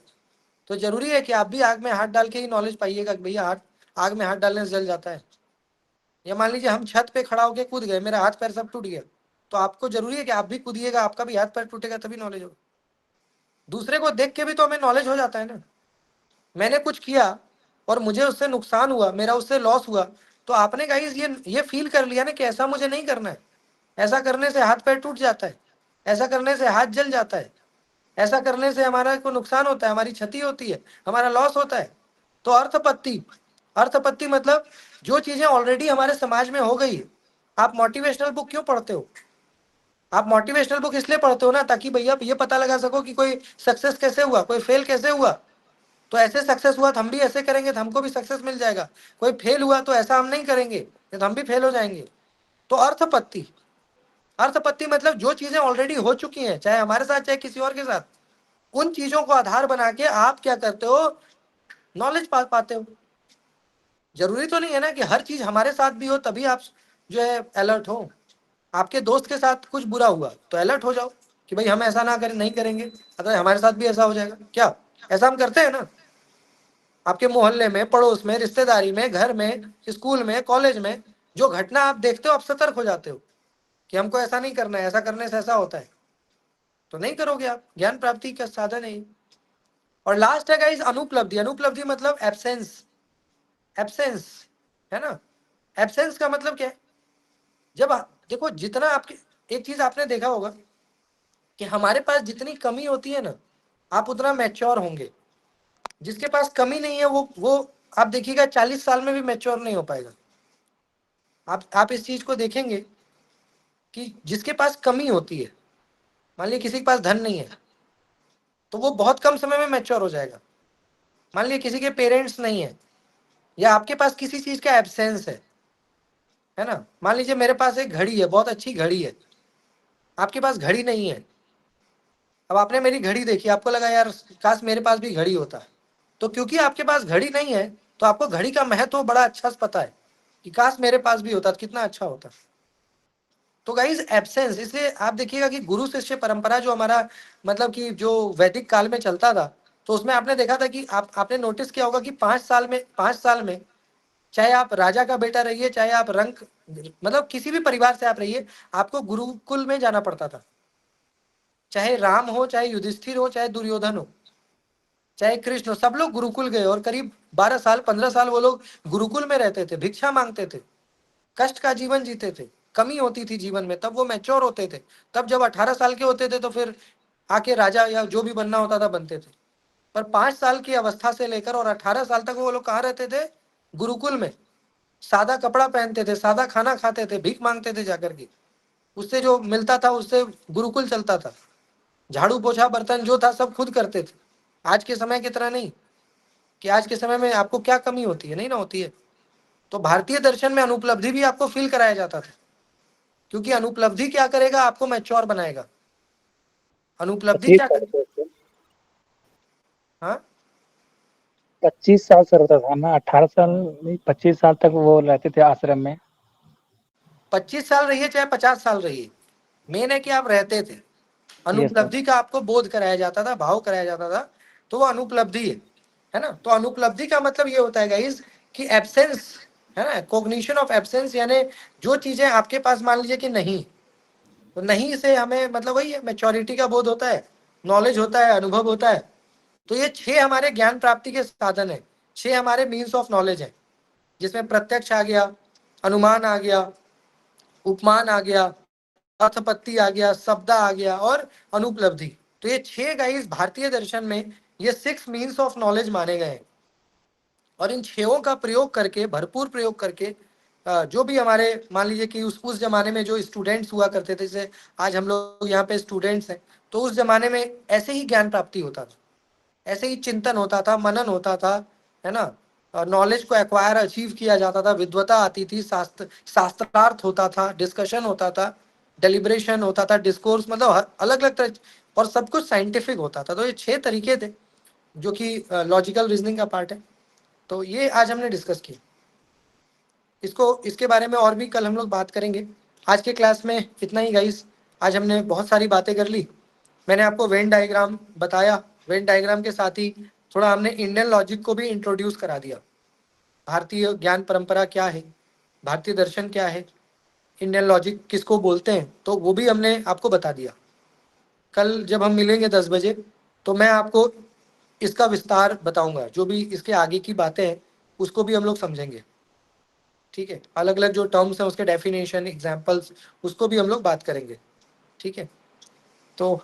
तो जरूरी है कि आप भी आग में हाथ डाल के ही नॉलेज पाइएगा कि भैया हाथ, आग में हाथ डालने से जल जाता है। या मान लीजिए हम छत पे खड़ा होकर कूद गए, मेरा हाथ पैर सब टूट गया, तो आपको जरूरी है कि आप भी कूदिएगा, आपका भी हाथ पैर टूटेगा, तभी नॉलेज होगा। दूसरे को देख के भी तो हमें नॉलेज हो जाता है ना। मैंने कुछ किया और मुझे उससे नुकसान हुआ, मेरा उससे लॉस हुआ, तो आपने गाइस ये फील कर लिया ना कि ऐसा मुझे नहीं करना है, ऐसा करने से हाथ पैर टूट जाता है, ऐसा करने से हाथ जल जाता है, ऐसा करने से हमारा को नुकसान होता है, हमारी क्षति होती है, हमारा लॉस होता है। तो अर्थपत्ति। अर्थपत्ति मतलब जो चीजें ऑलरेडी हमारे समाज में हो गई। आप मोटिवेशनल बुक क्यों पढ़ते हो? आप मोटिवेशनल बुक इसलिए पढ़ते हो ना, ताकि भैया ये पता लगा सको कि कोई सक्सेस कैसे हुआ, कोई फेल कैसे हुआ। तो ऐसे सक्सेस हुआ तो हम भी ऐसे करेंगे तो हमको भी सक्सेस मिल जाएगा। कोई फेल हुआ तो ऐसा हम नहीं करेंगे तो हम भी फेल हो जाएंगे। तो अर्थपत्ति। अर्थपत्ति मतलब जो चीजें ऑलरेडी हो चुकी हैं, चाहे हमारे साथ चाहे किसी और के साथ, उन चीजों को आधार बना के आप क्या करते हो? नॉलेज पाते हो। जरूरी तो नहीं है ना कि हर चीज हमारे साथ भी हो तभी आप जो है अलर्ट हो। आपके दोस्त के साथ कुछ बुरा हुआ तो अलर्ट हो जाओ कि भाई हम ऐसा ना करें, नहीं करेंगे, अगर हमारे साथ भी ऐसा हो जाएगा क्या? ऐसा हम करते हैं ना। आपके मोहल्ले में, पड़ोस में, रिश्तेदारी में, घर में, स्कूल में, कॉलेज में जो घटना आप देखते हो, आप सतर्क हो जाते हो कि हमको ऐसा नहीं करना है, ऐसा करने से ऐसा होता है, तो नहीं करोगे आप। ज्ञान प्राप्ति का साधन है। और लास्ट है गाइस अनुपलब्धि। अनुपलब्धि मतलब एब्सेंस। एब्सेंस है ना। एब्सेंस का मतलब क्या है? जब देखो जितना आपके, एक चीज आपने देखा होगा कि हमारे पास जितनी कमी होती है ना, आप उतना मैच्योर होंगे। जिसके पास कमी नहीं है वो आप देखिएगा 40 साल में भी मैच्योर नहीं हो पाएगा। आप इस चीज को देखेंगे कि जिसके पास कमी होती है, मान लीजिए किसी के पास धन नहीं है, तो वो बहुत कम समय में मैच्योर हो जाएगा। मान लीजिए किसी के पेरेंट्स नहीं है, या आपके पास किसी चीज का एब्सेंस है ना। मान लीजिए मेरे पास एक घड़ी है, बहुत अच्छी घड़ी है, आपके पास घड़ी नहीं है। अब आपने मेरी घड़ी देखी, आपको लगा यार काश मेरे पास भी घड़ी होता। तो क्योंकि आपके पास घड़ी नहीं है तो आपको घड़ी का महत्व बड़ा अच्छा से पता है कि काश मेरे पास भी होता तो कितना अच्छा होता। तो गाइज एब्सेंस, इसलिए आप देखिएगा कि गुरु शिष्य परंपरा जो हमारा मतलब कि जो वैदिक काल में चलता था, तो उसमें आपने देखा था कि आपने नोटिस किया होगा कि 5 साल में चाहे आप राजा का बेटा रहिए, चाहे आप रंक मतलब किसी भी परिवार से आप रहिए, आपको गुरुकुल में जाना पड़ता था। चाहे राम हो, चाहे युधिष्ठिर हो, चाहे दुर्योधन हो, चाहे कृष्ण हो, सब लोग गुरुकुल गए और करीब 12 साल 15 साल वो लोग गुरुकुल में रहते थे, भिक्षा मांगते थे, कष्ट का जीवन जीते थे, कमी होती थी जीवन में, तब वो मैच्योर होते थे। तब जब 18 साल के होते थे तो फिर आके राजा या जो भी बनना होता था बनते थे। पर 5 साल की अवस्था से लेकर और 18 साल तक वो लोग कहाँ रहते थे? गुरुकुल में। सादा कपड़ा पहनते थे, सादा खाना खाते थे, भीख मांगते थे जाकर के, उससे जो मिलता था उससे गुरुकुल चलता था। झाड़ू पोछा बर्तन जो था सब खुद करते थे। आज के समय की तरह नहीं कि आज के समय में आपको क्या कमी होती है, नहीं ना होती है। तो भारतीय दर्शन में अनुपलब्धि भी आपको फील कराया जाता था, क्योंकि अनुपलब्धि क्या करेगा? आपको मैच्योर बनाएगा। अनुपलब्धि 25 क्या साल कर... से होते, हाँ 25 साल से रहता था ना, 18 साल नहीं, 25 साल तक वो रहते थे आश्रम में। 25 साल रहिए चाहे 50 साल रहिए, मेन है कि आप रहते थे। Yes sir. अनुपलब्धि का आपको बोध कराया जाता था, भाव कराया जाता था, तो वो अनुपलब्धि है ना। तो अनुपलब्धि का मतलब ये होता है गाइस कि एब्सेंस, है ना, कॉग्निशन ऑफ एब्सेंस, यानी जो चीजें आपके पास मान लीजिए कि नहीं, तो नहीं से हमें मतलब वही है, मैच्योरिटी का बोध होता है, नॉलेज होता है, अनुभव होता है। तो ये 6 हमारे ज्ञान प्राप्ति के साधन है, 6 हमारे मीन्स ऑफ नॉलेज है, जिसमें प्रत्यक्ष आ गया, अनुमान आ गया, उपमान आ गया, अर्थपत्ति आ गया, शब्द आ गया और अनुपलब्धि। तो ये 6 गाइस भारतीय दर्शन में ये 6 मीन्स ऑफ नॉलेज माने गए हैं। और इन 6 का प्रयोग करके, भरपूर प्रयोग करके, जो भी हमारे मान लीजिए कि उस जमाने में जो स्टूडेंट्स हुआ करते थे, जैसे आज हम लोग यहाँ पे स्टूडेंट्स हैं, तो उस जमाने में ऐसे ही ज्ञान प्राप्ति होता था, ऐसे ही चिंतन होता था, मनन होता था, है ना। नॉलेज को एक्वायर अचीव किया जाता था, विद्वता आती थी, शास्त्रार्थ होता था, डिस्कशन होता था, डेलिब्रेशन होता था, डिस्कोर्स, मतलब अलग अलग तरह, और सब कुछ साइंटिफिक होता था। तो ये 6 तरीके थे जो कि लॉजिकल रीजनिंग का पार्ट है। तो ये आज हमने डिस्कस किया, इसके बारे में और भी कल हम लोग बात करेंगे। आज के क्लास में इतना ही गाइस। आज हमने बहुत सारी बातें कर ली। मैंने आपको वेन डायग्राम बताया, वेन डायग्राम के साथ ही थोड़ा हमने इंडियन लॉजिक को भी इंट्रोड्यूस करा दिया। भारतीय ज्ञान परंपरा क्या है, भारतीय दर्शन क्या है, इंडियन लॉजिक किसको बोलते हैं, तो वो भी हमने आपको बता दिया। कल जब हम मिलेंगे 10 बजे तो मैं आपको इसका विस्तार बताऊंगा, जो भी इसके आगे की बातें हैं उसको भी हम लोग समझेंगे। ठीक है, अलग अलग जो टर्म्स हैं उसके डेफिनेशन, एग्जाम्पल्स, उसको भी हम लोग बात करेंगे। ठीक है, तो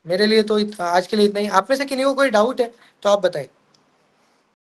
मेरे लिए तो आज के लिए इतना ही। आप में से किन्हीं को कोई डाउट है तो आप बताएं।